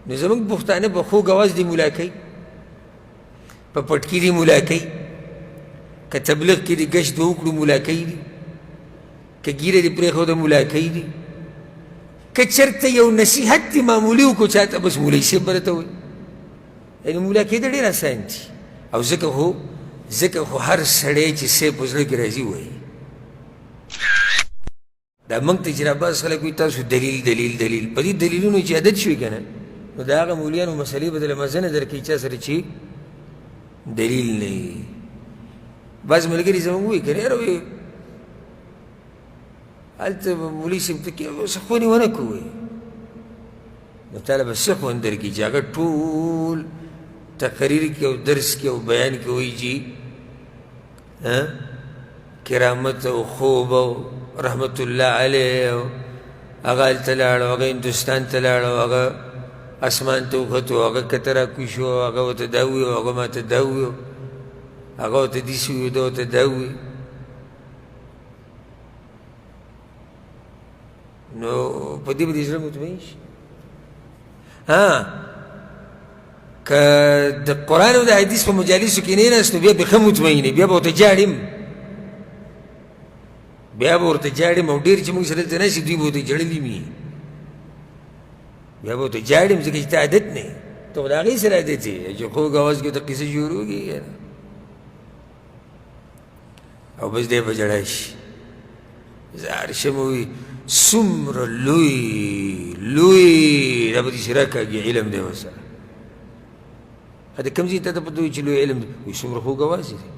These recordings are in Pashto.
نو زمونږ پښتانه په خوږ اواز دې مولا کوي، په پټکي دې مولا کوي، که تبلیغ کې دې ګشت وکړو مولا کوي دي، که ګیره دې پرېښوده مولا کوي دي، که چېرته یو نصیحت دې معمولي وکړو چا ته بس مولوي صاحب به راته وایي. یعنې مولا کېدل ډېر اسان دي. او ځکه خو هر سړی چې صاحب په زړه کې راځي وایي. دا موږ ته چې راباس خلک وایي تاسو دلیل دلیل دلیل، په دې دلیلونو چې عادت شوي که نه، نو د هغه مولیانو مسلې به دله مزه نه درکوي چا سره چې دلیل نه وي. بعض ملګري زموږ وایي که نه یاره وایي هلته مولوي صاحب ته څه ښوونې ونه کړو وایي، نو تاله به څه خوند درکړي چې هغه ټول تقریر کې او درس کې او بیان کې وایي چې کرامت او خوب او رحمت الله علیه او هغه هلته لاړ او هغه هندوستان ته لاړ او هغه اسمان ته وختو، هغه کته راکوز شو، هغه ورته دا ووي او هغه ماته دا ووي، هغه ورته داسې ووي ده ورته دا ووي. نو په دې به دې زړه مطمئن شي. که د قرآن او د حدیث په مجالسو کې نه ناست نو بیا به ښه مطمئن یې، بیا به ورته جاړم، بیا به ورته جاړم. او ډېر چې موږ سره دلته ناست دوی به ورته جړلي وي، بیا به ورته جاړم ځکه چې ته عادت نه یې، ته خو د هغې سره عادت یې چې خوږ اواز کې ورته قصه شروع کړي او بس دی به ژړا شي. زه هر شی مو وي څومره لوی دا به داسې راکاږي علم دی ورسره. د کوم ځای ته ته پته وي چې لوی علم دی؟ وایي څومره خوږ اواز دی.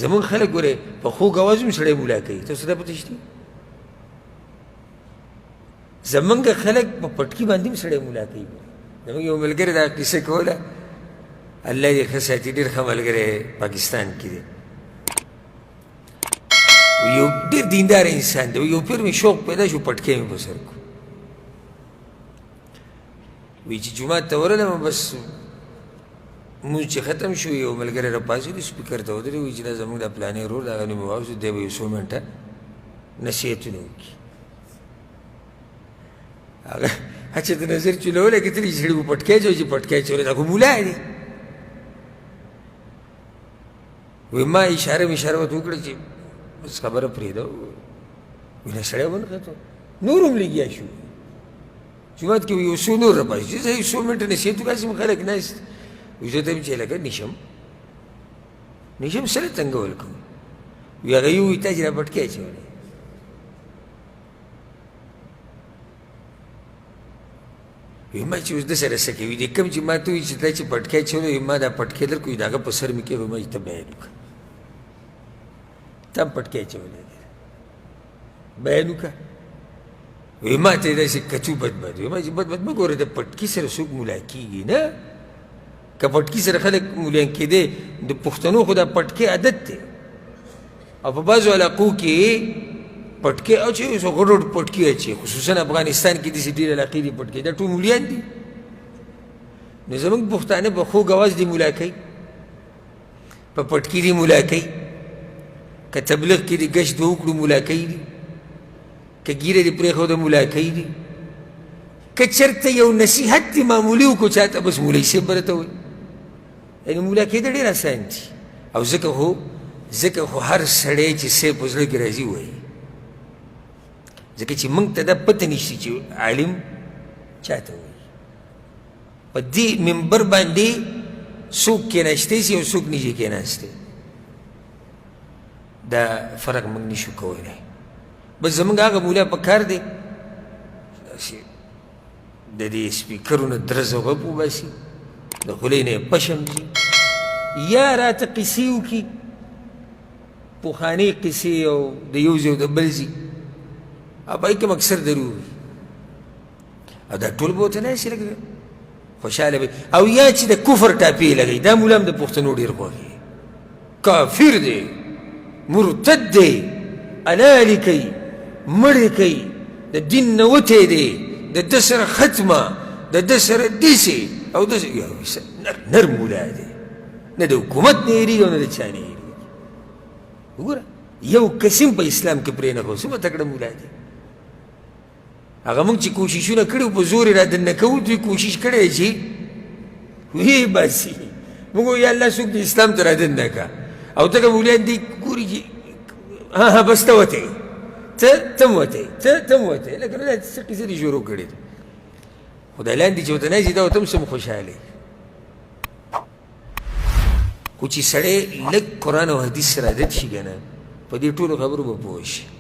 زمونږ خلک ګورې په خوږ اواز هم سړی مولا کوي، تاسو ته پته شته؟ زمونږ خلک په پټکي باندې هم سړی مولا کوي. زمونږ یو ملګري دا کیسه کوله، الله دې ښه ساتي، ډېر ښه ملګری پاکستان کې دی، یو ډېر دیندار انسان دی. یو پیر مې شوق پیدا شو پټکی مې په سر کړو، وایي چې جومات ته ورغلم بس مونځ چې ختم شو یو ملګری راپاڅېد سپیکر ته ودرېد، وایي چې دا زموږ دا پلانې ورور د هغه نوم مې واورېد، دی به یو څو منټه نصیحتونه وکړي. هغه چې د نظر چولولی کتلي چې سړي به پټکی اچوي چې پټکی اچولی دا خو مولا دی. وایي ما اشاره ورته وکړه چې بس خبره پرېږده. وایي نه سړی ونښته، نور هم لګیا شو جومات کې یو څو نور راپاڅېد چې زه یو څو منټه نصیحت وکړم، هسې خلک ناست. وایي زه ته یم چې لکه نشم سره تنګول کوم. وایي هغه یې ووایي تا چې را پټکی اچولی. وایي ما چې اوس ده سره څه کوي، د کوم چې ما ته وایي چې تا چې پټکی اچولی، وایي ما دا پټکی درکړو، د هغه په سر مې کېږدو، ما چې ته بیان وکړه، تا هم پټکی اچولی دی، بیان وکړه. وایي ما ته یې داسې کچو بد وایي ما چې بد مه ګوره، د پټکي سره څوک مولا کېږي نه. که پټکي سره خلک مولیان کېدی، د پښتنو خو دا پټکي عادت دی، او په بعضو علاقو کې پټکي اچوي، څو غټ غټ پټکي اچوي، خصوصا افغانستان کې داسې ډېر علاقې دي پټکي، دا ټول مولیان دي. نو زموږ پښتانه په خوږ اواز دې مولا کوي، په پټکي دې مولا کوي، که تبلیغ کې دې ګشت وکړو مولا کوي دي، که ګیره دې پرېښوده مولا کوي دي، که چېرته یو نصیحت دې معمولي وکړو چا ته بس مولوي صاحب به راته وایي. یعنې مولا کېدل ډېر اسان دي. او ځکه خو هر سړی چې صاحب په زړه کې راځي وایي، ځکه چې موږ ته دا پته نشته چې عالم چا ته وایي. په دې منبر باندې څوک کېناستی سي او څوک نږدې کېناستی، دا فرق موږ نشو کولی. بس زموږ هغه مولا په کار دی د دې سپیکرونه درز او غپ وباسي، د خولې نه یې پشم ځي، یا راته قصې وکړي، پخوانۍ قصې او د یو ځای او د بل ځای، او په هغې کې اکثر دروغ وي، او دا ټول به ورته ناست لکه خوشحاله وي. او یا چې د کفر ټاپې لګوي، دا مولا هم د پښتنو ډېر خوښ دی، کافر دی، مرتد دی، انالي کوي، مړې کوي، د دین نه وتی دی، د ده سره ختمه، د ده سره داسې او داسې. نر مولا دی، نه د حکومت نه هېرېږي او نه د چا نه هېرېږي. وګوره یو قسم په اسلام کې پرې نه کړو، څومره تکړه مولا دی. هغه موږ چې کوششونه کړي په زور یې را دننه کوو دوی کوشش کړی چې ویې باسي موږ وایو یا الله څوک د اسلام ته را دننه که او ته که مولیان دی ګوري چې ها بس ته وتې ته م وتې ته م وتې لکه دا څه قصه دې شروع کړې ده خو دا لاندې چې ورته ناست دا ورته هم څه خوشحاله خو چې سړی لږ قرآن او حدیث سره عادت شي که نه په دې ټولو خبرو به پوه شي